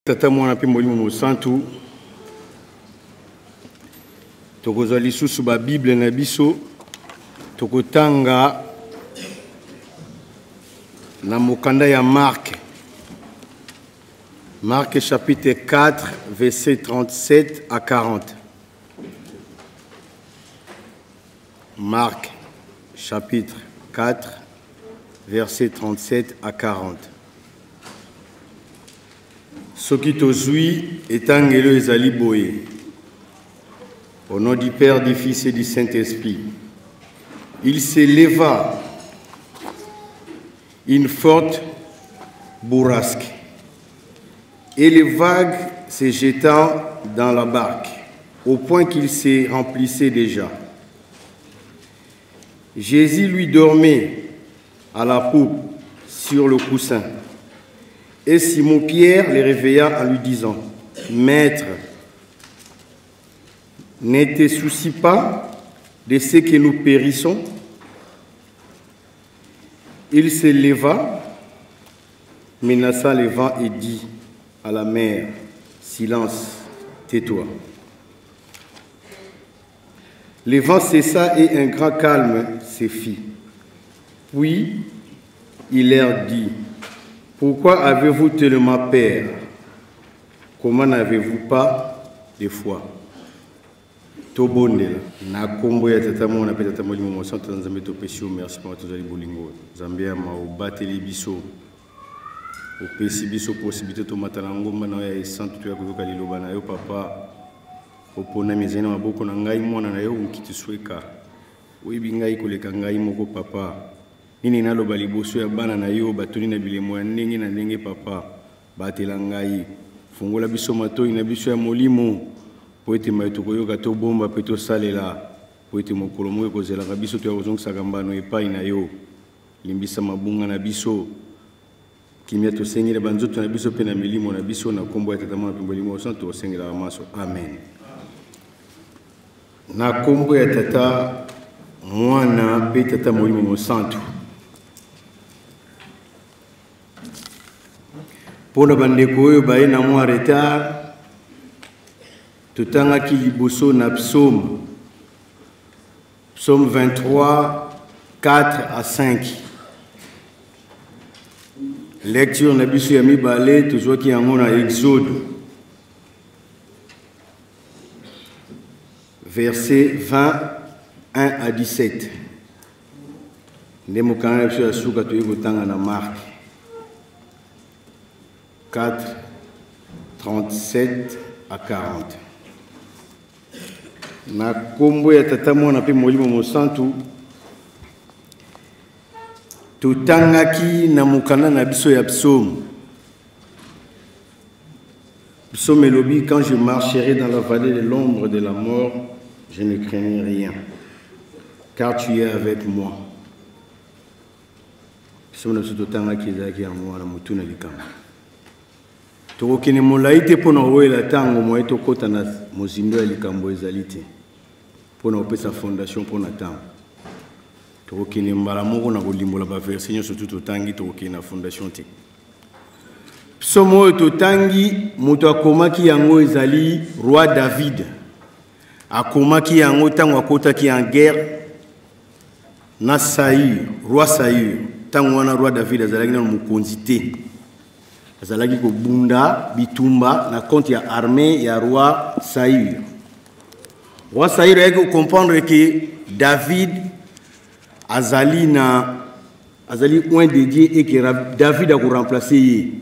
Tata mwana pe molimo mosantu tokozwa lisusu ba Bible na biso tokotanga na mokanda ya Marc chapitre 4 verset 37 à 40. Marc chapitre 4 verset 37 à 40. Soki tozui etangelo ezali boye. Au nom du Père, du Fils et du Saint-Esprit. Il s'éleva une forte bourrasque et les vagues se jetant dans la barque au point qu'il se remplissait déjà. Jésus lui dormait à la poupe sur le coussin. Et Simon-Pierre les réveilla en lui disant, « Maître, ne te soucie pas de ce que nous périssons. » Il se leva, menaça le vent et dit à la mer, « Silence, tais-toi. » Le vent cessa et un grand calme se fit. Puis il leur dit, « Pourquoi avez-vous tellement peur? Comment n'avez-vous pas de foi? » Tobondela na kombo ya tata mona pe tata molimo mo santo nzambe to pesio merci pour tozali bolingo nzambe ma obateli biso opesi biso possibilité to matana ngomba na ya santo to ya koyoka liloba na yo papa opona mizena maboko na ngai mona na yo nkiti sweka oyebi ngai koleka ngai moko papa nini naloba liboso ya bana na yo batoni na bilemo ya ndenge na ndenge papa batela ngai fungola biso matoi na biso ya molimo poete maito koyoka to bomba pe to salela poete mokolo moyo kozela biso to ya kozongisa mbano epai na yo limbisa mabunga na biso kimia to sengela banzoto na biso pe na milimo na biso na kombo ya tata mwana pe molimo santo sengela maso amen. Na kombo ya tata mwana pe tata molimo santo pona bandeko oyo baye na mwa retard tutanga ki liboso na psaume 23 4 à 5. Lecture na biso ya mibale tozwa ki yango na Exode verset 21 à 17. Ndemo kana biso ya suka toyi kotanga na Marc 4 37 à 40. Na kombo ya tata mwana pe molimo mosantu tutangaki na mukanda na biso ya psaume. Psaume elobi, quand je marcherai dans la vallée de l'ombre de la mort, je ne crains rien, car tu es avec moi. Psaume na biso tutangaki ezalaki ya mwana mutu na likama. Tokokene molai te mpona oyela ntango moye tokota na mozindo ya likambo ezali te mpona opesa fondation mpona ntango tokokene mbala moko na kolimbola baverse nyonso tu totangi tokokene na fondation te. Psaume oyo totangi moto akomaki yango ezali roi David akomaki yango ntango akotaki en guerre na Saül, roi Saül. Ntango wana roi David azalaki na mokonzi te azalaki ko bunda bitumba na compte ya armée ya roi Saül. Roi Saül a comprendre que David azali un dédié et que David a remplacé.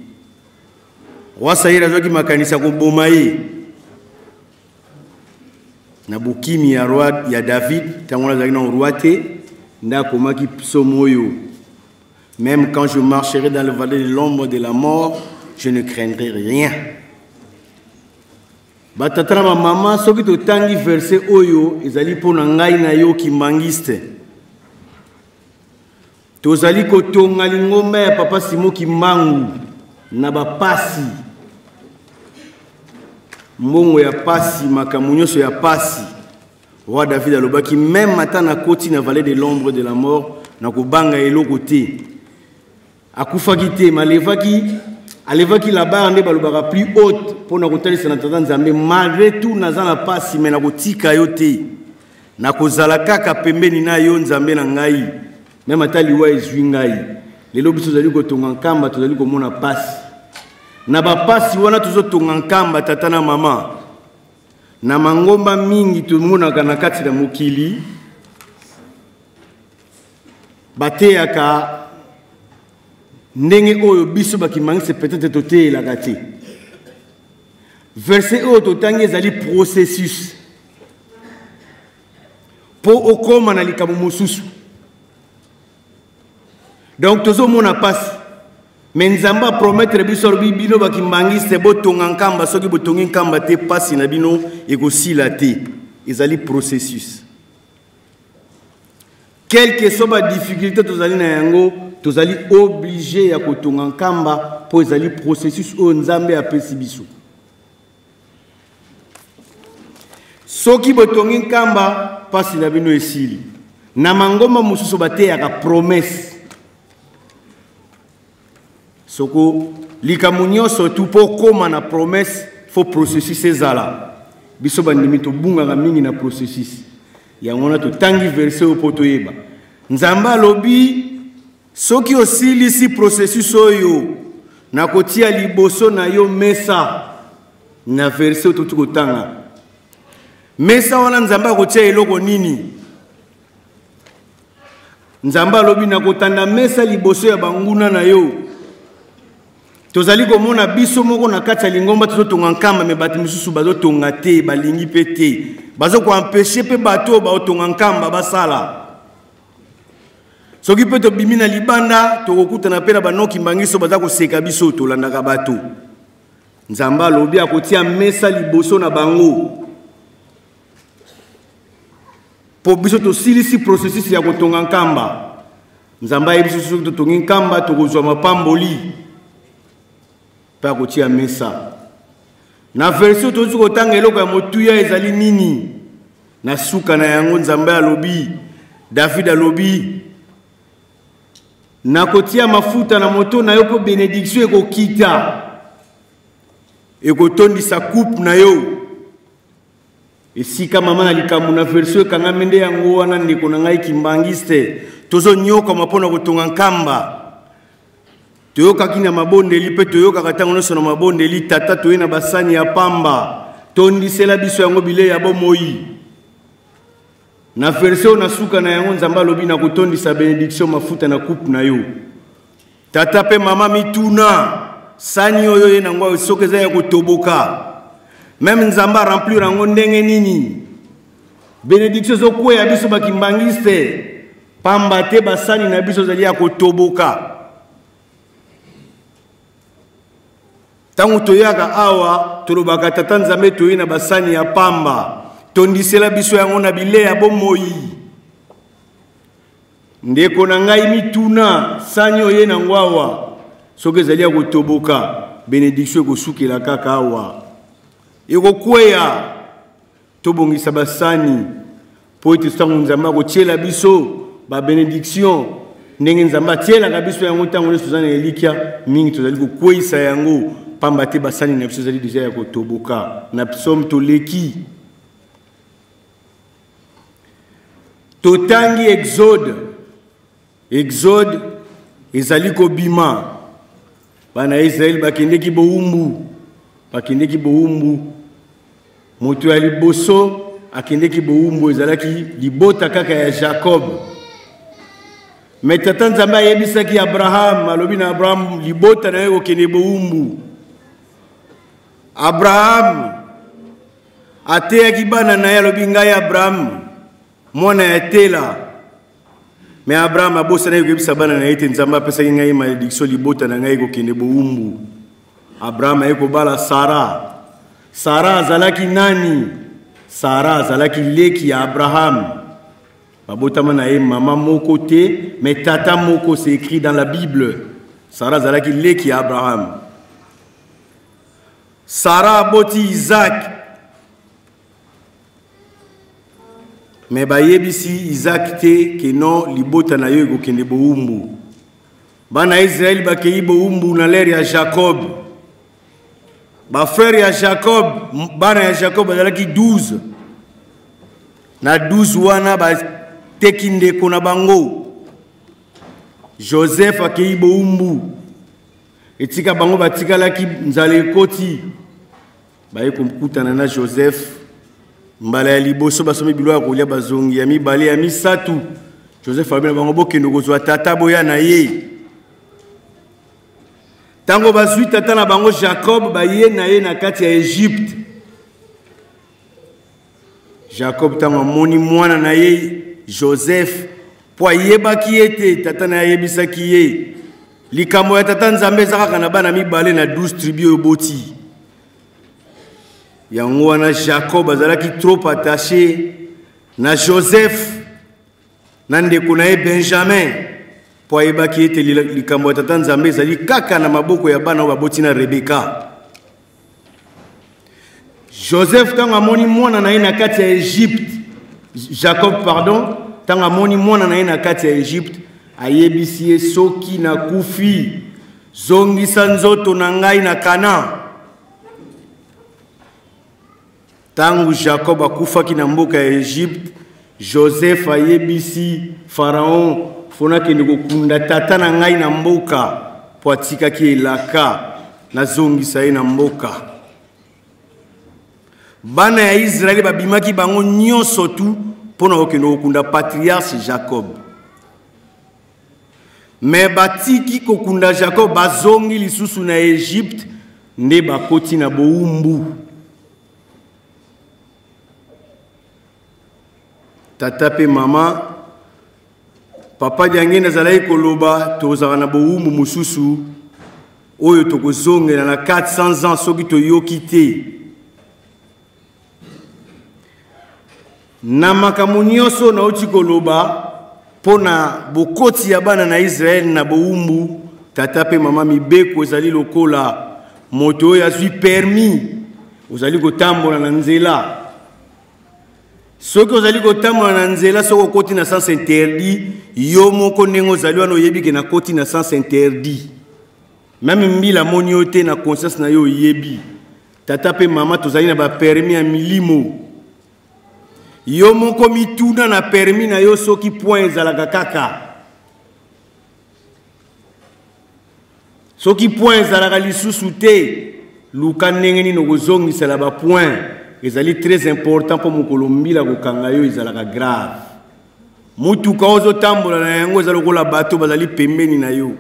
Roi Saül a qui makanisa ko bomaye na bokimi ya roi ya David tango azali na roi te nda komaki psomoyo. Même quand je marcherai dans le vallée de l'ombre de la mort, je ne craindrai rien. Batatana ma maman, soki to tangi verset oyo, ezali pona ngai na yo ki mangiste. Tozali ko tonga lingomba ya papa Simo ki mangu na ba pasi. Mbongo ya pasi, makamunyoso ya pasi. Roi David alobaki même matin na koti na vallée de l'ombre de la mort, na ko banga eloko te. Akufaki te malevaki alevaki la barre nde balobaka plus haute mpona kotalisa na tata nzambe malgré tout naza na pasi me nakotika yo te nakozala kaka pembeni na yo nzambe na ngai meme ata liwa ezwi ngai lelo biso tozali kotonga nkamba tozali komona pasi na bapasi wana tozotonga nkamba tata na mama na mangomba mingi tomonaka na kati na mokili bateyaka ndenge oyo biso bakimangisi peut-être toteyelaka te verset oyo totangi ezali processus mpo okoma na likambo mosusu donc tozomona pasi me nzambe apromettre biso alobi bino bakimangisi te botonga nkamba soki botongi nkamba te pasi na bino ekosila te ezali processus quelque soit ba difficulté tozali na yango tozali obligé ya kotonga nkamba po ezali processus oyo nzambe apesi biso soki botongi nkamba pasi na bino esili na mangomba mosusu bateyaka promesse soko likambo nyonso tu mpo koma na promesse fo processus ezala biso bandimi tobungaka mingi na processus yango wana totangi verset oyo mpo toyeba nzambe alobi soki osilisi processus oyo nakotia liboso na yo mesa na verset oyo totu kotanga mesa wana nzambe akotia eloko nini nzambe alobi nakotanda mesa liboso ya banguna na yo tozali komona biso moko na kati ya lingomba tozotonga nkamba me bato misusu bazotonga te balingi mpe te bazokoampeshe mpe bato oyo baotonga nkamba basala soki mpe tobimi na libanda tokokutana mpe na banoki mbangiso baza koseka biso tolandaka bato nzambe alobi akotia mesa liboso na bango mpo biso tosilisi processus ya kotonga nkamba nzambe ayebi biso soki totongi nkamba tokozwa mapamboli mpe akotia mesa na version tozi kotanga eloko ya motuya ezali nini na suka na yango nzambe alobi David alobi nakotia mafuta na moto na yo po bénédiction ekokita ekotondisa coupe na yo esika mama na likambo na version ekangami nde yango wana ndeko na ngai kimbangiste tozonyokama mpona kotonga nkamba toyokaki na mabondeli mpe toyokaka ntango nyonso na mabondeli tata toye na basani ya pamba tondisela biso yango bilei ya bomoi na version na suka na yango nzambe alobi na kotondisa bénédiction mafuta na coupe na yo tata mpe mama mituna sani oyo ye nango soki eza ya kotoboka meme nzambe aremplir yango ndenge nini bénédiction ezokweya biso bakimbangisi te pamba te basani na biso ezali ya kotoboka tangu toyaka awa tolobaka tata nzambe toye na basani ya pamba tondisela biso yango na bilei ya bomoi ndeko na ngai mituna sani oye na ngwawa soki ezali ya kotoboka bénédiction ekosukela kaka awa ekokweya tobongisa basani po ete ntango nzambe akotiela biso babénédiction ndenge nzambe atielaka biso yango ntango nyonso toza na elikya mingi tozali kokweyisa yango pamba te basani na biso ezali deja ya kotoboka na psaume toleki totangi exode ezali kobima bana Israeli bakendeki bowumbu moto ya liboso akendeki bowumbu ezalaki libota kaka ya Jacob me tata nzambe ayebisaki Abraham alobi na Abraham libota na ye kokende bowumbu Abraham ateyaki bana na ye alobi ngai Abraham mwana ya tela me Abraham abosana yokebisa bana na ye te nzambe apesaki ngai malédiction libota na ngai kokende bowumbu Abraham aye kobala Sara azalaki nani Sara azalaki leki ya Abraham babotama na ye mama moko te mais tata moko c'est écrit dans la Bible Sara azalaki leki ya Abraham Sara aboti Isaac mais bayebisi Isaac te ke non libota na yo ekokende bowumbu bana Israël bakei bowumbu na l'ère ya Jacob Ba frère ya Jacob, bana ya Jacob bazalaki 12. Na 12 wana ba tekinde kona bango. Joseph akei boumbu. Etika bango batikalaki nzale ekoti. Baye komkutana na Joseph. Mbala ya liboso basomi bilo ya kolia bazongi ya mibale ya misatu. Joseph abena bango bokendo kozwa tata boya na ye. Tango bazui tata na bango Jacob baye na ye na kati ya Egypte. Jacob tango moni mwana na ye Joseph po yebaki ete tata na yebisaki ye. Likambo ya tata nzambe ezaka na bana mibale na 12 tribus oboti. Yango wana Jacob azalaki trop attaché na Joseph na ndeko na ye Benjamin po yebaki ete likambo ya tata nzambe ezali kaka na maboko ya bana baboti na Rebeka. Joseph tango amoni mwana na ye na kati ya Egypte, Jacob pardon, tango amoni mwana na ye na kati ya Egypte, ayebisi ye soki na kufi zongisa nzoto na ngai na Kana. Tango Jacob akufaki na mboka ya Egypte, Joseph ayebisi Pharaon fona kende kokunda tata na ngai na mboka po atikaki elaka na zongisa ye na mboka. Bana ya Israeli babimaki bango nyonso tu pona okende kokunda patriarche Jacob. Mais batiki kokunda Jacob bazongi lisusu na Egypte nde bakoti na boumbu. Tata pe mama papa diange nazalaki koloba tozaka na boumbu mususu oyo tokozongela na 400 ans soki toyoki te. Na makambo nyonso nauti koloba pona bokoti ya bana na Israel na boumbu tata pe mama mibeko ezali lokola moto oyo azwi permis ozali kotambola na nzela. Soki ozali kotambola na nzela soko okoti na sens interdit yo moko ndenge ozali wana oyebi na koti na sens interdit. Même mbila moni yo te na conscience na yo oyebi. Tata pe mama tozali na ba permis ya milimo. Yo moko mituna na permis na yo soki point ezalaka kaka. Soki point ezalaka lisusu te luka ndenge nini okozongisela ba point ezali très important pour mokolo mbila kokanga yo ezalaka grave. Mutuka ozotambola na yango ezali lokola bato bazali pembeni na yo.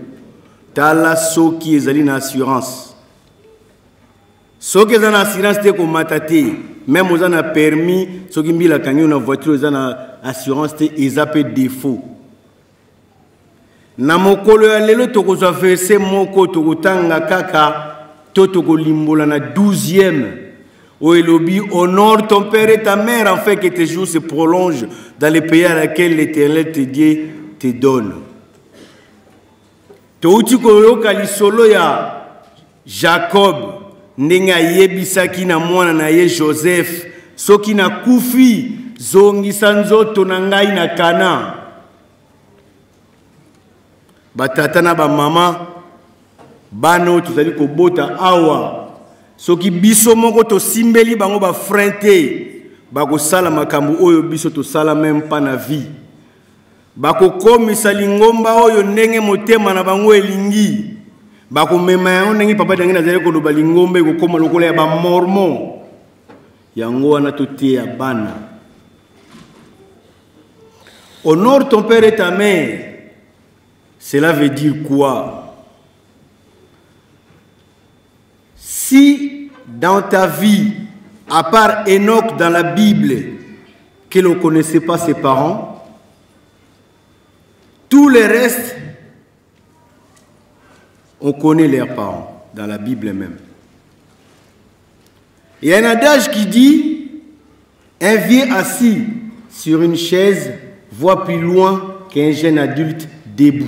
Tala soki ezali na assurance. Soki ezali na assurance te komata te. Même aux a permis, ceux qui ont la cagnon dans voiture, ils ont assurance, ils ont défaut. Na mokolo ya lelo tokozwa verset moko tokotanga kaka to tokolimbola na 12e. O elobi honore ton père et ta mère afin que tes jours se prolongent dans le pays à lequel l'Éternel te Dieu te donne. Touti koyoka lisolo ya Jacob. Ndenga yebisaki na mwana na ye Joseph soki na kufi zongisa nzoto na ngai na Kana. Batata na ba mama bano tozali kobota awa soki biso moko to simbeli bango ba frente bako sala makambo oyo biso to sala même pas na vie. Bako komisa lingomba oyo ndenge motema na bango elingi. Bako mema yango ndenge papa dangi nazali koloba lingombe kokoma lokola ya ba mormon yango wana tote ya bana. Honore ton père et ta mère. Cela veut dire quoi? Si dans ta vie, à part Enoch dans la Bible, que l'on ne connaissait pas ses parents, tout le reste on connaît leurs parents, dans la Bible même. Il y a un adage qui dit, un vieux assis sur une chaise voit plus loin qu'un jeune adulte debout.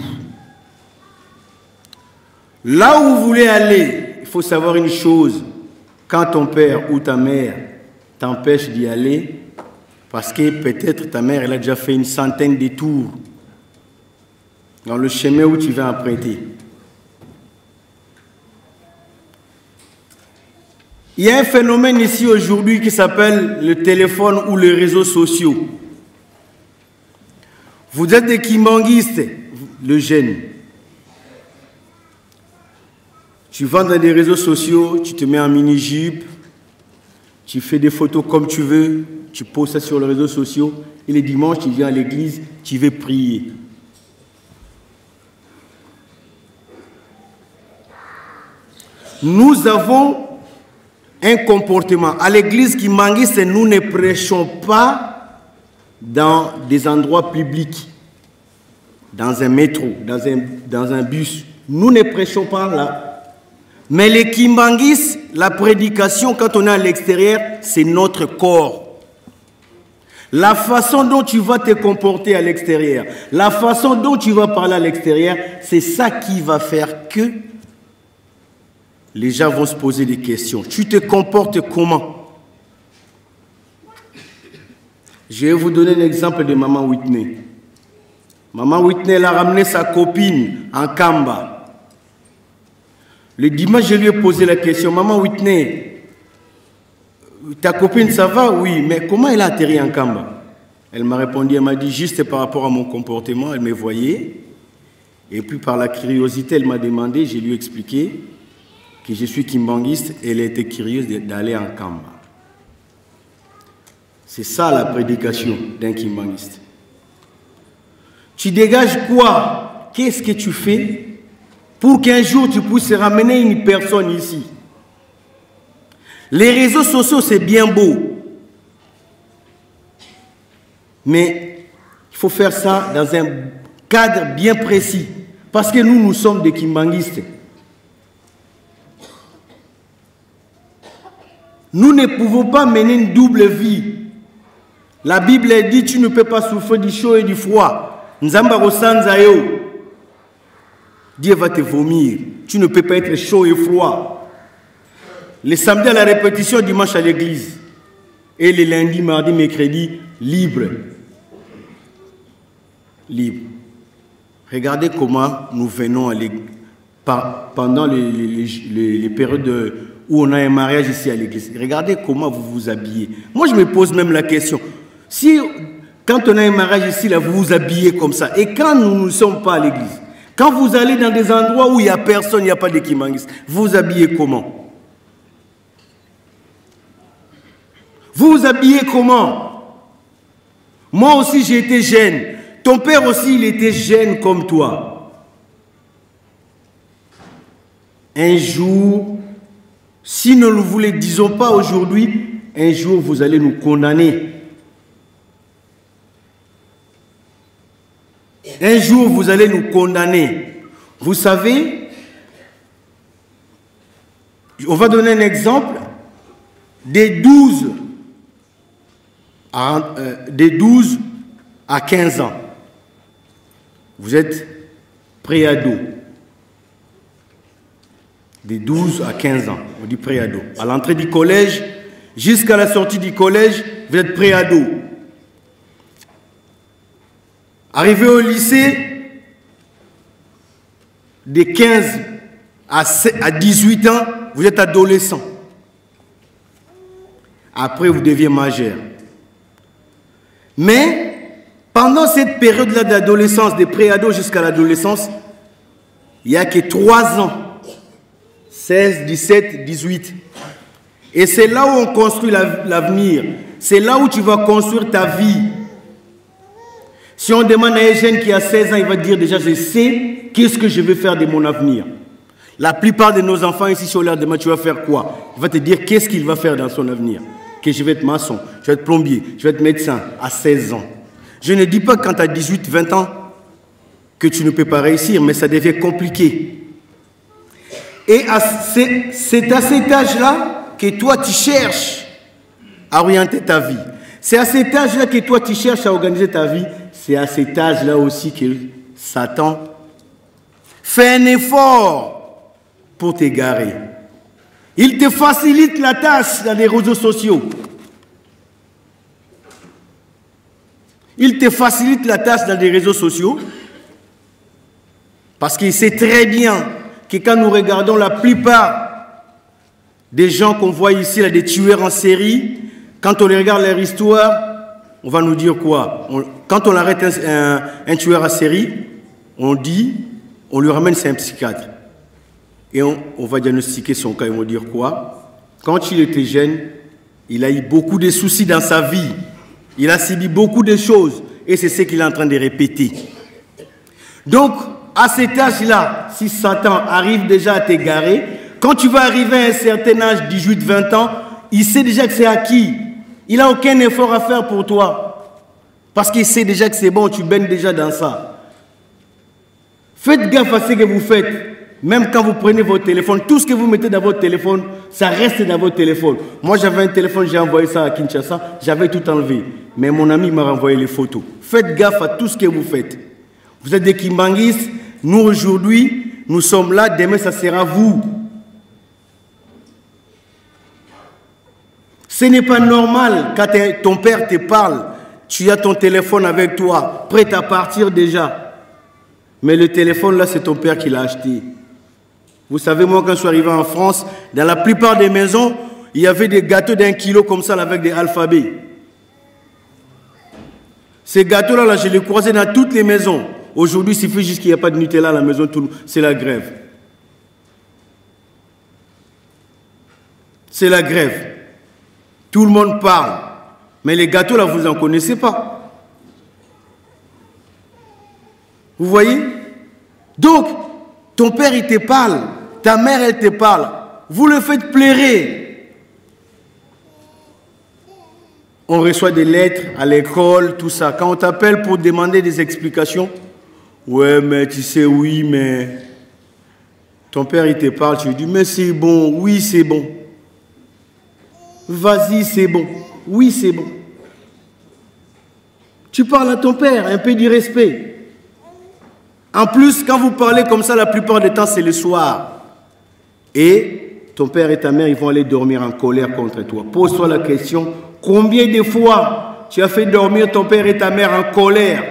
Là où vous voulez aller, il faut savoir une chose, quand ton père ou ta mère t'empêche d'y aller, parce que peut-être ta mère elle a déjà fait une centaine de tours dans le chemin où tu vas emprunter. Il y a un phénomène ici aujourd'hui qui s'appelle le téléphone ou les réseaux sociaux. Vous êtes des kimbanguistes, le jeune. Tu vas dans des réseaux sociaux, tu te mets en mini-jupe, tu fais des photos comme tu veux, tu poses ça sur les réseaux sociaux, et les dimanches, tu viens à l'église, tu vas prier. Nous avons un comportement. À l'église kimbanguiste, nous ne prêchons pas dans des endroits publics, dans un métro, dans un bus. Nous ne prêchons pas là. Mais les kimbanguistes, la prédication, quand on est à l'extérieur, c'est notre corps. La façon dont tu vas te comporter à l'extérieur, la façon dont tu vas parler à l'extérieur, c'est ça qui va faire que les gens vont se poser des questions. Tu te comportes comment? Je vais vous donner un exemple de Maman Whitney. Maman Whitney, elle a ramené sa copine en Kamba. Le dimanche, je lui ai posé la question, Maman Whitney, ta copine, ça va? Oui, mais comment elle a atterri en Kamba? Elle m'a répondu, elle m'a dit, juste par rapport à mon comportement, elle me voyait. Et puis par la curiosité, elle m'a demandé, je lui ai expliqué que je suis kimbanguiste et elle était curieuse d'aller en Kamba. C'est ça la prédication d'un kimbanguiste. Tu dégages quoi? Qu'est-ce que tu fais pour qu'un jour tu puisses ramener une personne ici? Les réseaux sociaux, c'est bien beau. Mais il faut faire ça dans un cadre bien précis. Parce que nous sommes des kimbanguistes. Nous ne pouvons pas mener une double vie. La Bible dit, tu ne peux pas souffrir du chaud et du froid. Nzamba Rosanzayo. Dieu va te vomir. Tu ne peux pas être chaud et froid. Les samedis à la répétition, dimanche à l'église. Et les lundis, mardi, mercredi, libre. Libre. Regardez comment nous venons à l'église. Pendant les périodes où on a un mariage ici à l'église. Regardez comment vous vous habillez. Moi, je me pose même la question. Si, quand on a un mariage ici, là, vous vous habillez comme ça. Et quand nous ne sommes pas à l'église, quand vous allez dans des endroits où il n'y a personne, il n'y a pas de kimbanguistes, vous vous habillez comment? Vous vous habillez comment? Moi aussi, j'ai été jeune. Ton père aussi, il était jeune comme toi. Un jour, si nous ne vous le disons pas aujourd'hui, un jour, vous allez nous condamner. Un jour, vous allez nous condamner. Vous savez, on va donner un exemple. Des 12 à 15 ans, vous êtes pré-ado. Des 12 à 15 ans, on dit pré-ado. À l'entrée du collège, jusqu'à la sortie du collège, vous êtes pré-ado. Arrivé au lycée, de 15 à 18 ans, vous êtes adolescent. Après, vous devenez majeur. Mais, pendant cette période-là d'adolescence, de pré-ado jusqu'à l'adolescence, il n'y a que 3 ans. 16, 17, 18. Et c'est là où on construit l'avenir. C'est là où tu vas construire ta vie. Si on demande à un jeune qui a 16 ans, il va dire déjà, je sais qu'est-ce que je vais faire de mon avenir. La plupart de nos enfants ici, si on leur demande, tu vas faire quoi? Il va te dire qu'est-ce qu'il va faire dans son avenir. Que je vais être maçon, je vais être plombier, je vais être médecin à 16 ans. Je ne dis pas quand tu as 18, 20 ans que tu ne peux pas réussir, mais ça devient compliqué. Et c'est à cet âge-là que toi, tu cherches à orienter ta vie. C'est à cet âge-là que toi, tu cherches à organiser ta vie. C'est à cet âge-là aussi que Satan fait un effort pour t'égarer. Il te facilite la tâche dans les réseaux sociaux. Il te facilite la tâche dans les réseaux sociaux parce qu'il sait très bien que quand nous regardons la plupart Des gens qu'on voit ici, là, des tueurs en série, quand on les regarde leur histoire, on va nous dire quoi? Quand on arrête un tueur en série, on lui ramène, c'est un psychiatre. Et on va diagnostiquer son cas. Ils vont dire quoi? Quand il était jeune, il a eu beaucoup de soucis dans sa vie. Il a subi beaucoup de choses. Et c'est ce qu'il est en train de répéter. Donc, à cet âge-là, si Satan arrive déjà à t'égarer, quand tu vas arriver à un certain âge, 18-20 ans, il sait déjà que c'est acquis. Il n'a aucun effort à faire pour toi. Parce qu'il sait déjà que c'est bon, tu baignes déjà dans ça. Faites gaffe à ce que vous faites. Même quand vous prenez votre téléphone, tout ce que vous mettez dans votre téléphone, ça reste dans votre téléphone. Moi, j'avais un téléphone, j'ai envoyé ça à Kinshasa, j'avais tout enlevé. Mais mon ami m'a renvoyé les photos. Faites gaffe à tout ce que vous faites. Vous êtes des Kimbanguistes. Nous, aujourd'hui, nous sommes là. Demain, ça sera vous. Ce n'est pas normal quand ton père te parle. Tu as ton téléphone avec toi, prêt à partir déjà. Mais le téléphone, là, c'est ton père qui l'a acheté. Vous savez, moi, quand je suis arrivé en France, dans la plupart des maisons, il y avait des gâteaux d'1 kilo comme ça, avec des alphabets. Ces gâteaux-là, là, je les croisais dans toutes les maisons. Aujourd'hui, il suffit juste qu'il n'y a pas de Nutella à la maison, c'est la grève. C'est la grève. Tout le monde parle. Mais les gâteaux, là, vous n'en connaissez pas. Vous voyez? Donc, ton père, il te parle. Ta mère, elle te parle. Vous le faites plairer. On reçoit des lettres à l'école, tout ça. Quand on t'appelle pour demander des explications, ouais, mais tu sais, oui, mais... Ton père, il te parle, tu lui dis, mais c'est bon, oui, c'est bon. Vas-y, c'est bon. Oui, c'est bon. Tu parles à ton père, un peu du respect. En plus, quand vous parlez comme ça, la plupart du temps, c'est le soir. Et ton père et ta mère, ils vont aller dormir en colère contre toi. Pose-toi la question, combien de fois tu as fait dormir ton père et ta mère en colère?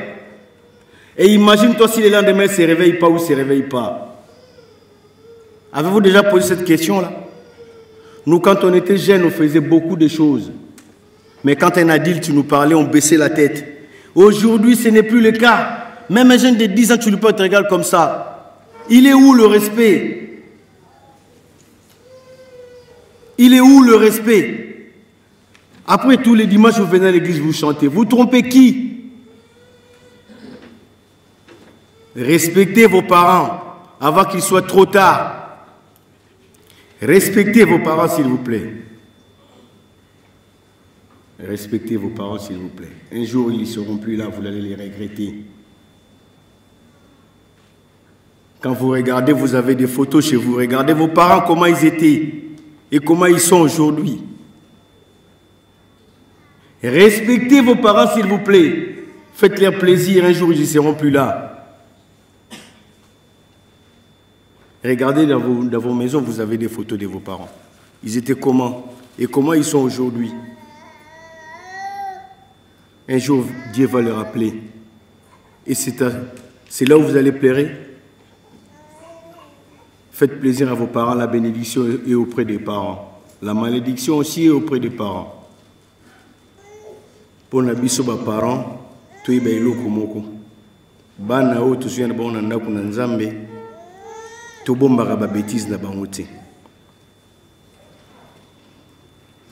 Et imagine-toi si le lendemain ne se réveille pas ou ne se réveille pas. Avez-vous déjà posé cette question-là? Nous, quand on était jeunes, on faisait beaucoup de choses. Mais quand un adulte, tu nous parlais, on baissait la tête. Aujourd'hui, ce n'est plus le cas. Même un jeune de 10 ans, tu lui peux te regarder comme ça. Il est où le respect? Il est où le respect? Après, tous les dimanches, vous venez à l'église, vous chantez. Vous trompez qui? Respectez vos parents avant qu'il soit trop tard. Respectez vos parents, s'il vous plaît. Respectez vos parents, s'il vous plaît. Un jour, ils ne seront plus là, vous allez les regretter. Quand vous regardez, vous avez des photos chez vous. Regardez vos parents, comment ils étaient et comment ils sont aujourd'hui. Respectez vos parents, s'il vous plaît. Faites-leur plaisir, un jour, ils ne seront plus là. Regardez dans vos maisons, vous avez des photos de vos parents. Ils étaient comment? Et comment ils sont aujourd'hui? Un jour, Dieu va les rappeler. Et c'est là où vous allez pleurer. Faites plaisir à vos parents, la bénédiction est auprès des parents. La malédiction aussi est auprès des parents. Pour nabiso ba parents, toi ba iloko moko. Bana o to suyana ba on ndako na Nzambe. To bombaka ba bêtises na bango te.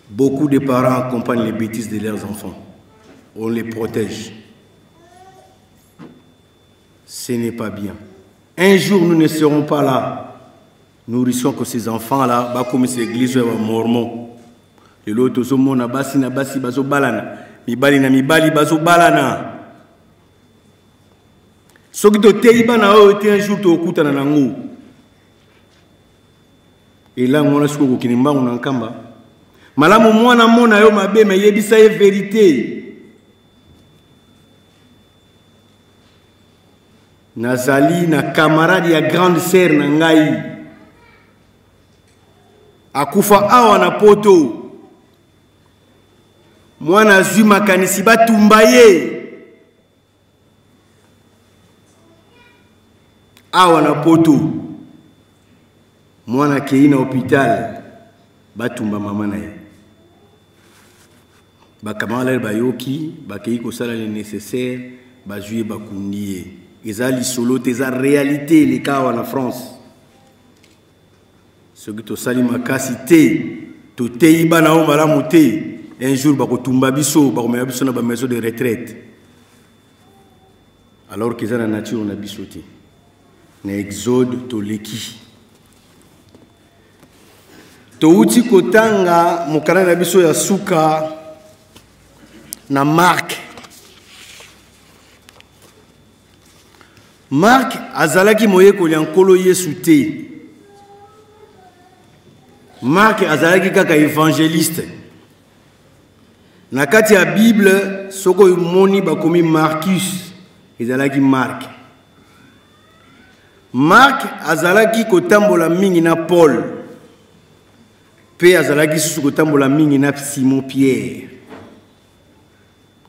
Beaucoup de parents accompagnent les bêtises de leurs enfants. On les protège. Ce n'est pas bien. Un jour, nous ne serons pas là. Nous risquons que ces enfants-là, comme ces églises mormons, et l'autre, na basi bazo balana, mibali na mibali bazo balana. Soki to teiba na o te un jour to okutana nango. Et là, on a ce qu'on kinimba on enkamba. Malamu mwana mona yo mabe me yebisa ye vérité. Nazali na camarade ya grande sœur na ngai. Akufa awa na poto. Mwana zuma kanisi batumba ye. Awa na poto. Mwana kei na hôpital. batumba mama na ye bakamala bayoki bakei kosala le nécessaire bazwi bakundi ye eza lisolo te eza réalité le cas en France soki tosali makasi te toteyi bana oyo malamu te un jour bakotumba biso bakomela biso na bamaison de retraite alors que eza na nature na biso te na exode toleki touti kotanga mokanda na biso ya suka na Marc azalaki moyekoli ya nkolo Yesu te. Marc azalaki kaka évangéliste. Na kati ya Bible soko moni bakomi Marcus ezalaki Marc. Marc azalaki kotambola mingi na Paul. Pe azalaki susu kotambola mingi na Simon Pierre.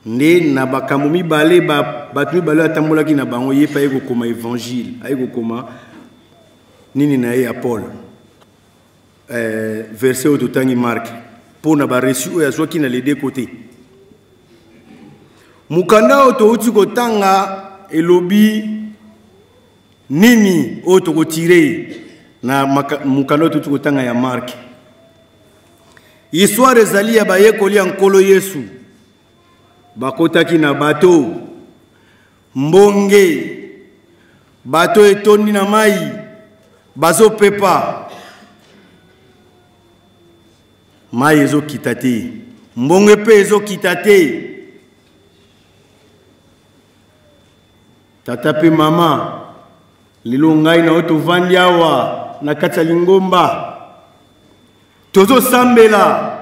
Nde na bakambo mibale batu mibale atambolaki na bango ye pa yeko koma évangile ayeko koma nini na ye ya Paul verset au totangi Marc pour na ba reçu oyo azwaki na les deux côtés mukanda o touti kotanga elobi nini o to kotire na mukanda o touti kotanga ya Marc histoire ezali ya bayekoli ya nkolo Yesu bakotaki na bato mbonge bato etondi na mai bazo pepa mai ezo kitate mbonge pe ezo kitate tata pe mama lilo ngai na oto vandi awa na kati ya lingomba tozo sambela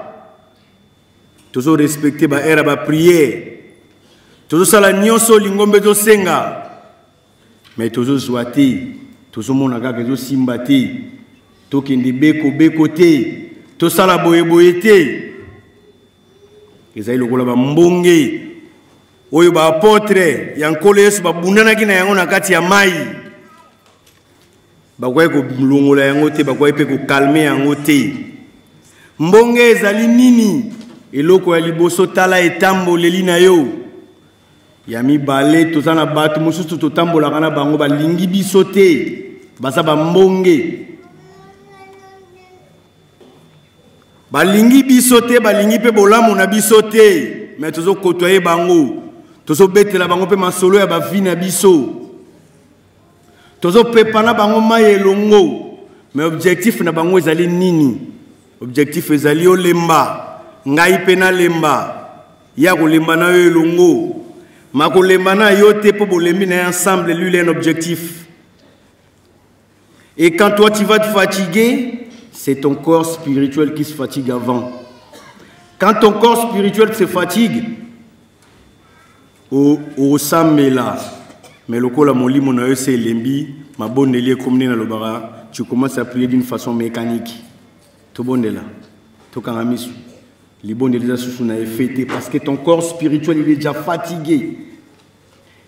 tozo respecter ba era ba prière tozo sala nyonso lingombe zo senga mais tozo zwati tozo mona kaka zo simba te tokende beko te to sala boye te ezali lokola ba mbonge oyo ba apôtre ya nkolo Yesu babundanaki na yango na kati ya mai bakoye ko mulongola yango te bakoye pe ko calmer yango te mbonge ezali nini eloko ya liboso tala etamboleli na yo ya mibale tozana bato mosusu totambolaka na bango balingi biso te baza bambonge balingi biso te balingi pe bolamu na biso te mais tozokotoye bango tozobetela bango pe masolo ya bavi na biso tozopepa na bango mai elongo mais objectif na bango ezali nini objectif ezali olemba ngai pena lemba ya kolemba na yo elongo makolemba na yo te po bolembi na ensemble lui un objectif et quand toi tu vas te fatiguer c'est ton corps spirituel qui se fatigue avant quand ton corps spirituel se fatigue au samela mais lokola molimo na yo c'est lembi mabondeli ekomne na lobara tu commences à prier d'une façon mécanique to bondela to kangamisu parce que ton corps spirituel il est déjà fatigué.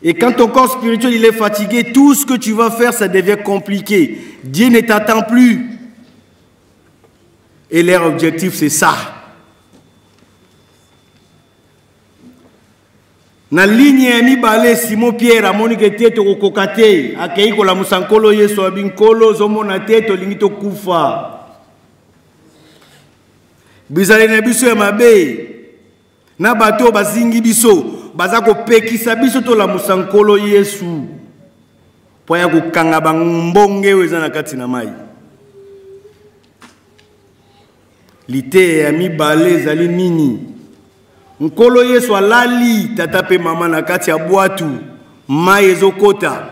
Et quand ton corps spirituel il est fatigué, tout ce que tu vas faire, ça devient compliqué. Dieu ne t'attend plus. Et leur objectif, c'est ça. Na ligne mi balé Simon Pierre amoni ke teto kokokate akei ko la musankolo Yesu abinkolo zomona teto lingito kufa. Bizale na biso ya mabe na bato bazingi biso baza ko pekisa biso to la musankolo Yesu po ya kokanga bambonge weza na kati na mai lite ya mibale zali nini nkolo Yesu alali tata pe mama na kati ya bwatu mai ezokota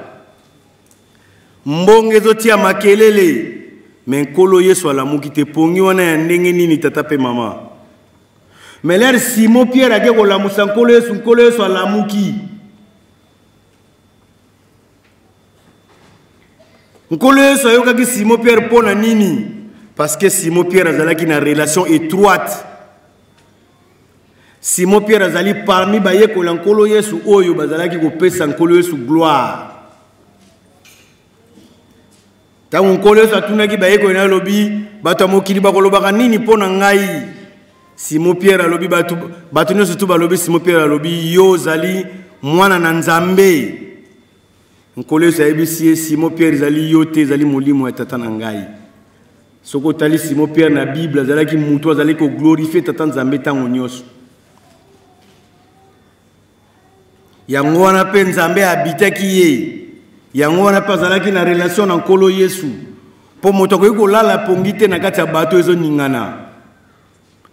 mbonge ezotia makelele mais nkolo Yesu alamuki te pongi wana ya ndenge nini tata pe mama mais l'air Simon Pierre ake kolamusa nkolo Yesu alamuki nkolo Yesu ayokaki Simon Pierre pona nini parce que Simon Pierre azalaki na relation étroite Simon Pierre azali parmi bayekola nkolo Yesu oyo bazalaki kopesa nkolo Yesu gloire Tango nkolo Yesu atunaki bayeko na lobi bato mokili bakolobaka nini pona ngai. Simon Pierre alobi bato nyonso tu balobi Simon Pierre alobi yo zali mwana na Nzambe. Nkolo Yesu ayebisi Simon Pierre zali yo te zali molimo ya tata na ngai. Soko tali Simon Pierre na Bible azalaki mutu azali ko glorifier tata Nzambe tango nyonso. Yango wana pe Nzambe abitaki ye. Yango wana pe azalaki na relation na nkolo Yesu. Po moto ko lala pongi te na kati ya bato ezo ningana.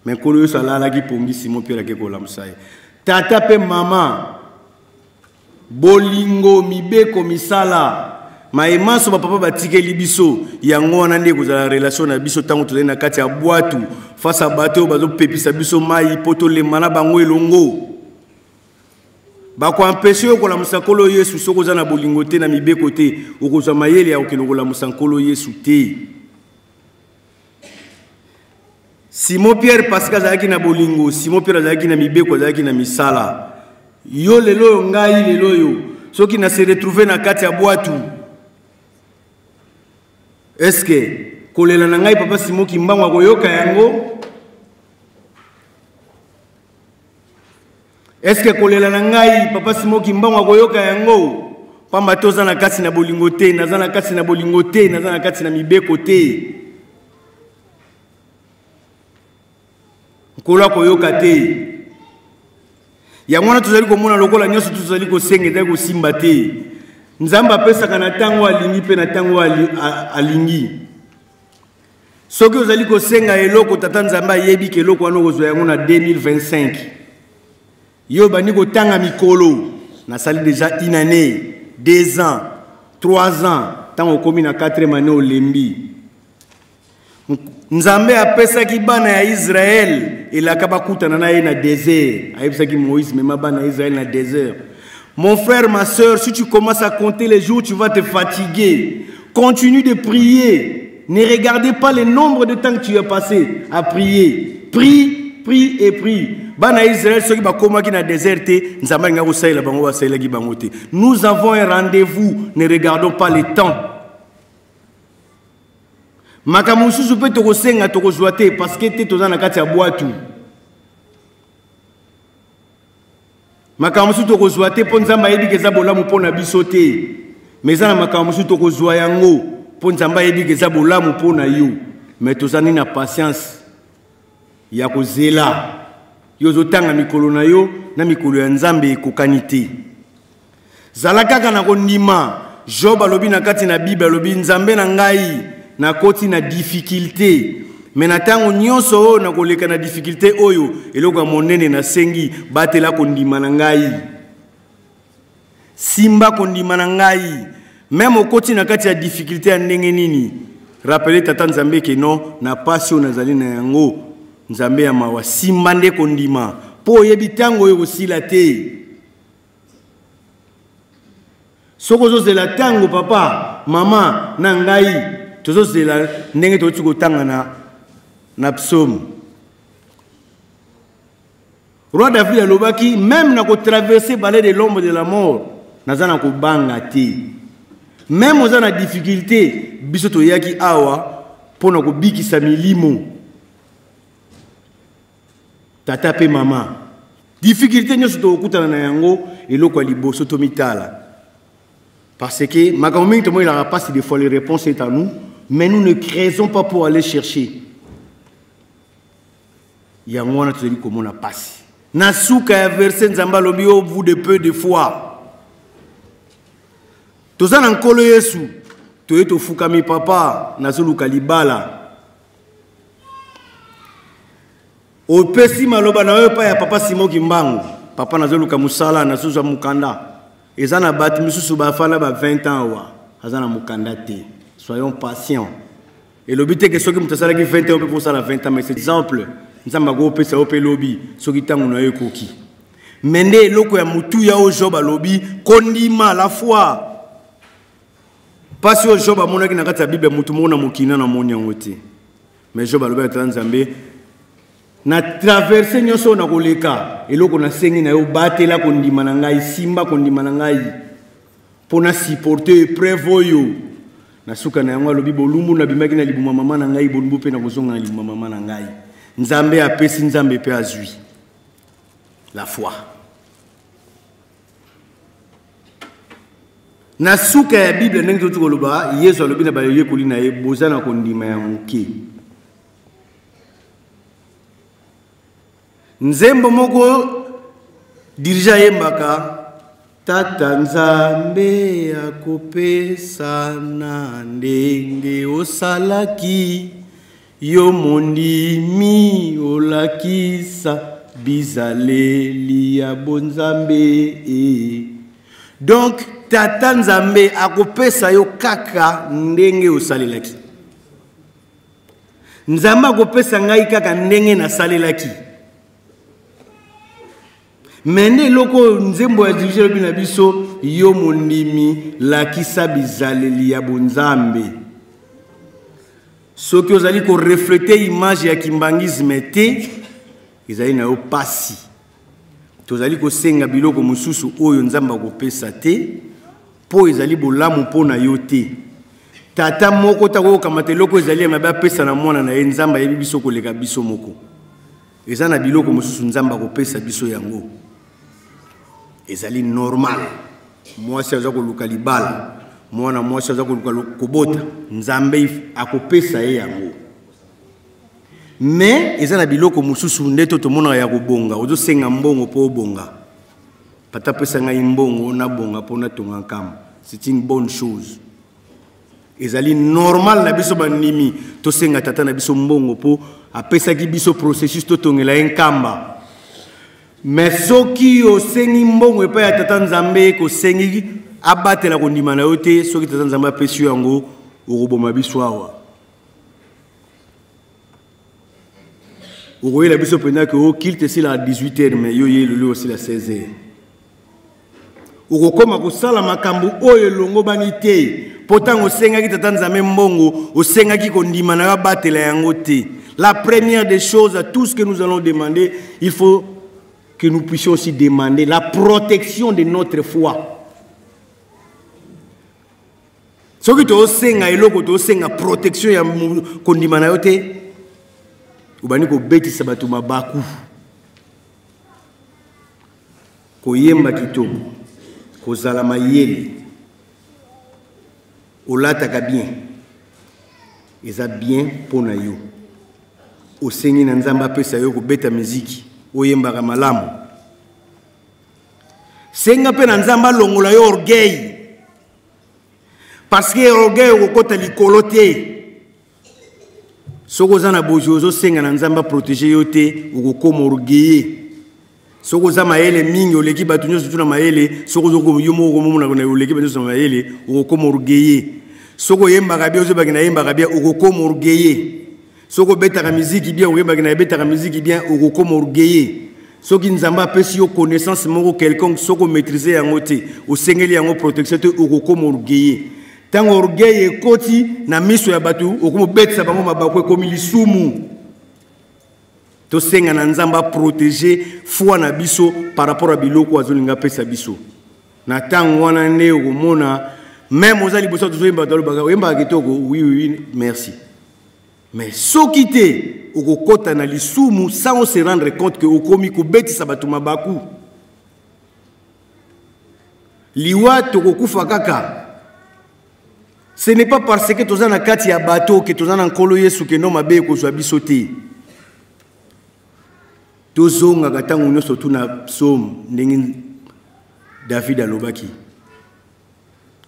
Mais nkolo Yesu alalaki pongi Simon Pierre akeko la musaye. Tata pe mama bolingo mibeko misala maemaso papa batikeli biso yango wana nde kozala relation na biso tango tozali na kati ya bwatu face à bato bazo pepisa biso mai poto lemana bango elongo bako empêcher okola musakolo Yesu soko za na bolingo te na mibeko te okozwa mayele ya okelokola musakolo Yesu te. Simon Pierre Pascal azalaki na bolingo, Simon Pierre azalaki na mibeko, azalaki na misala. Yo lelo ngai lelo yo soki na se retrouver na kati ya bwatu. Est-ce que kolela na ngai papa Simon Kimbangu akoyoka yango? Est-ce que kolela na ngai papa Simon Kimbangu akoyoka yango? Pamba toza na kati na bolingo te, naza na kati na bolingo te, naza na kati na mibeko te. Kola koyoka te. Ya mwana tuzali komona lokola nyoso tuzali ko sengeza ko simba te. Nzamba pesa kana tango alingi pe na tango alingi. Soki ozali ko senga eloko tata Nzamba yebi ke eloko wana kozwa yango na 2025. Yo bani ko tanga mikolo na sali déjà une année, 2 ans, 3 ans, tango komi na 4e année olembi. Nzambe apesa ki bana ya Israël elaka kutana na ye na désert. Ayebisa ki Moïse mema bana ya Israël na désert. Mon frère, ma soeur, si tu commences à compter les jours, tu vas te fatiguer. Continue de prier. Ne regardez pas le nombre de temps que tu as passé à prier. Prie, prie et prie. Bana Israël ceux qui ba koma ki na désert te, Nzambe nga ko saila bango ba saila ki bango te. Nous avons un rendez-vous, ne regardons pas le temps. Makamususu pe toko senga toko joate parce que te tozana kati ya boatu. Makamususu toko joate po Nzamba yebi ke za bolamu po na biso te. Mais za na makamususu toko joa yango po Nzamba yebi ke za bolamu po na yo. Mais tozani na patience ya kozela. Yo zotanga mikolo na yo na mikolo ya Nzambe ekokani te. Zala kaka na kondima. Job alobi na kati na Bible alobi Nzambe na ngai na koti na difficulté. Mais na tango nyonso o na koleka na difficulté oyo eloko ya monene na sengi batela kondima na ngai. Simba kondima na ngai. Même okoti na kati ya difficulté ya ndenge nini. Rappelez tata Nzambe ke non na passion nazali na yango. Nzambe ya mawa simba nde kondima. Po yebi tango oyo kosila te. Soko zozela tango papa, mama na ngai tozozela ndenge toti kotanga na psaume. Roi David alobaki même na ko traverser vallée de l'ombre de la mort nazana ko banga te. Même ozana difficulté biso to yaki awa pona ko bikisa milimo. Tata pe mama. Difficulté nyoso to okutana na yango eloko liboso to mitala. Parce que makambo to mo il a pas des fois les réponses est à nous, mais nous ne creusons pas pour aller chercher. Yango wana tozeli komona pasi. Na suka ya verset Nzamba lobi au bout de peu de fois. Tozana nkolo Yesu, toyeto fukami papa na zuluka libala. O pesi maloba na pa ya papa Simon Kimbangu, papa na zuluka musala na suza mukanda. Ezana bati misusu ba fala ba 20 ans wa, azana mukanda te. Soyons patients. Et le but est que ceux qui m'ont dit 20 ans, on peut faire ça à 20 ans, mais c'est exemple. Nous avons fait ça au lobby, ceux qui t'ont eu coquille. Mais ne loko ya mutu ya au job à lobby, kondima la foi. Pas sur job à mon qui n'a pas ta Bible, mutu mona mukina na mon yangote. Mais job à lobby à Tanzambé. Na traversé nyoso na koleka, et loko na sengi na yo bate la kondima na ngai, simba kondima na ngai. Pour na supporter prévoyo. na suka na yango alobi bolumbu na bimaki na libuma mama na ngai bolumbu pe na kozonga na libuma mama na ngai nzambe apesi nzambe pe azwi la foi na suka ya Bible ndenge totu koloba Yesu alobi na baleye kolina ye bozana kondima ya moke nzembo moko dirija yembaka Tata Nzambe akopesa na ndenge osalaki yo mondimi olakisa bizaleli ya bonzambe donc Tata Nzambe akopesa yo kaka ndenge osalelaki Nzambe akopesa ngai kaka ndenge nasalelaki Mende loko nzembo ya dirigé bina biso yo mondimi lakisa bizaleli ya bonzambe soki ozali ko refléter image ya kimbangisme te ezali na yo pasi tozali ko senga biloko mususu oyo nzamba kopesa te po ezali bolamu po na yo te tata moko tako kamate loko ezali ya mabe apesa na mwana na ye nzamba yebi biso koleka biso moko eza na biloko mususu nzamba kopesa biso yango ezali normal mwasi aza koluka libala mwana mwasi aza koluka kobota nzambe akopesa ye yango mais eza na biloko mususu ndeto tomona ya kobonga ozo senga mbongo po bonga pata pesa ngai mbongo na bonga po na tonga nkamba c'est une bonne chose ezali normal na biso banimi to senga tata na biso mbongo po apesa ki biso processus to tongela nkamba mais soki osengi mbongo epa ya tata Nzambe ko sengi abatela kondima na yo te soki tata Nzambe apesi yango okoboma biso awa okoyela biso pena ke okilte sila à 18h mais yo yelelo aussi la 16h okokoma kosala makambo oyo elongo bani te pourtant osengaki tata Nzambe mbongo osengaki kondima na abatela yango te la première des choses à tout ce que nous allons demander il faut que nous puissions aussi demander la protection de notre foi. Ce qui te senga eloko to senga protection ya kondima na yote ubani ko beti sabatu mabaku ko yemba kitoko ko zala mayele olata ka bien eza bien pona yo osengi na nzamba pesa yo ko beta muziki oyembaka malamu senga pe na nzamba longola yo orgueil parce que orgueil okota likolo te soko za na bojozo senga na nzamba protéger yo te okokoma orgueil soko za mayele mingi oleki batu nyonso tuna mayele soko zoko yomo komona na oleki batu na mayele okokoma orgueil soko yembaka bia ozo bakina yembaka bia okokoma orgueil soko betaka musique bien oyeba na betaka musique bien okokoma orgueil soki nzamba apesi yo connaissance moko quelconque soko maîtriser yango te osengeli yango protection te okokoma orgueil tango orgueil ekoti na miso ya batu okomo betisa bango mabako ekomi lisumu to senga na nzamba protéger foi na biso par rapport à biloko azolinga pesa biso na tango wana nde okomona même ozali boso tozoyemba tolobaka oyemba kitoko oui merci. Mais soki te okokota na lisumu sans se rendre compte que okomi ko betisa batu mabaku liwa tokokufa kaka ce n'est pas parce que tozana kati ya bateau que tozana nkolo Yesu ke no mabe ko zwa biso te tozonga katango nyonso tuna psaume ndenge David alobaki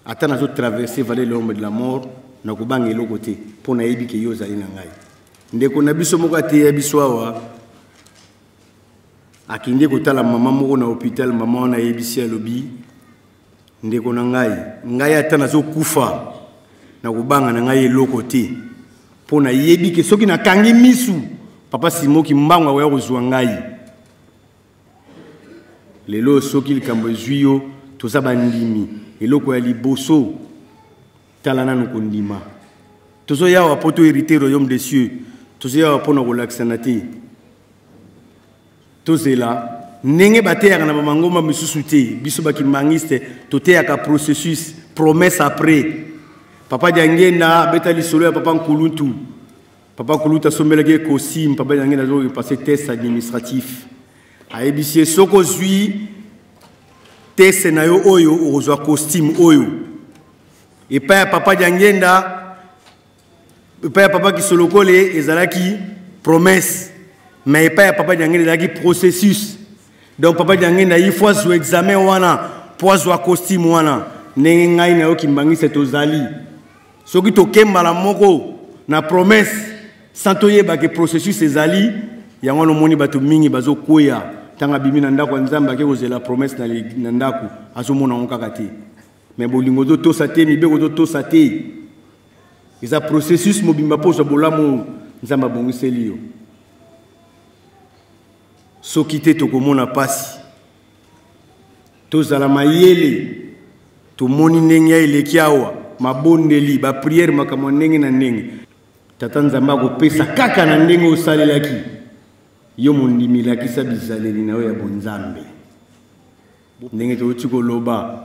ata nazo traverser vallée de l'ombre de la mort na kubanga eloko te pona yebi ke yo zali na ngai ndeko na biso moko ate ya biso awa akinde kotala mama moko na hôpital mama na yebisi alobi ndeko na ngai ata nazo kufa na kubanga na ngai eloko te pona yebi ke soki na kangi misu papa simoki mbangwa wa kozwa ngai lelo soki likambo ezwiyo toza bandimi eloko ya liboso talana nukundima tozo yawa poto hériter royaume des cieux tozo yawa pona kolakisana te tozela ndenge bateyaka na bamangomba misusu te biso bakimangiste toteyaka processus promesse après Papa Diangena, Betali Solo, Papa Nkulutu. Papa Nkulutu a sommé costume, Papa Diangena a passé test administratif. A ABC Soko Zui, test na yo oyo, ou costume oyo. Et pas Papa Diangena, pas Papa qui se le colle, et Zalaki, promesse. Mais pas Papa Diangena, qui processus. Donc Papa Diangena, il faut jouer examen wana, pour jouer costume wana. Nengai na yo ki mbangi c'est ozali. Soki to kemba la moko na promesse sans toyeba ke processus ezali yango no moni bato mingi bazo koya tanga bimi na ndako nzamba ke kozela promesse na ndako azomona ngokaka te. Mais bolingo do to sate mibeko do to sate. Eza processus mobimba poso bolamo nzamba bongiseli yo. Soki te to komona pasi. To zala mayele to moni ndenge eleki awa mabondeli ba prière makambo ndenge na ndenge tata nzamba kopesa kaka na ndenge osalelaki yo mondimilaki sa bizaleli na yo ya bonzambe ndenge toti koloba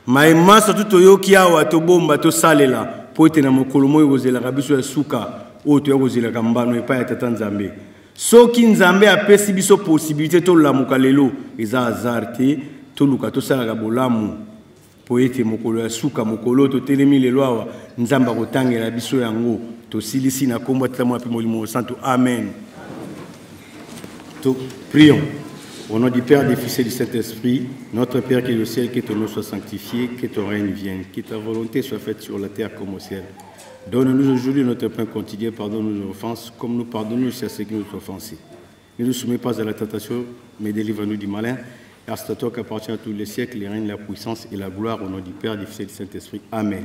maemasa toyoki awa tobomba tosalela po ete na mokolo moyo kozelaka biso ya suka oyo toya kozelaka mbano epai ya tata nzambe soki nzambe apesi biso possibilité tolamuka lelo eza hasard te toluka tosalaka bolamu po ete mokolo ya suka mokolo to telemi lelo awa nzamba kotangela biso yango to silisi na kombo tata mwa pe molimo santo amen. Prions au nom du Père, du Fils et du Saint-Esprit. Notre Père qui est au ciel, que ton nom soit sanctifié, que ton règne vienne, que ta volonté soit faite sur la terre comme au ciel. Donne-nous aujourd'hui notre pain quotidien, pardonne-nous nos offenses comme nous pardonnons aussi à ceux qui nous ont offensés. Ne nous soumets pas à la tentation, mais délivre-nous du malin. Car c'est à toi qu'appartient à tous les siècles, les règnes, la puissance et la gloire au nom du Père, du Fils et du Saint-Esprit. Amen.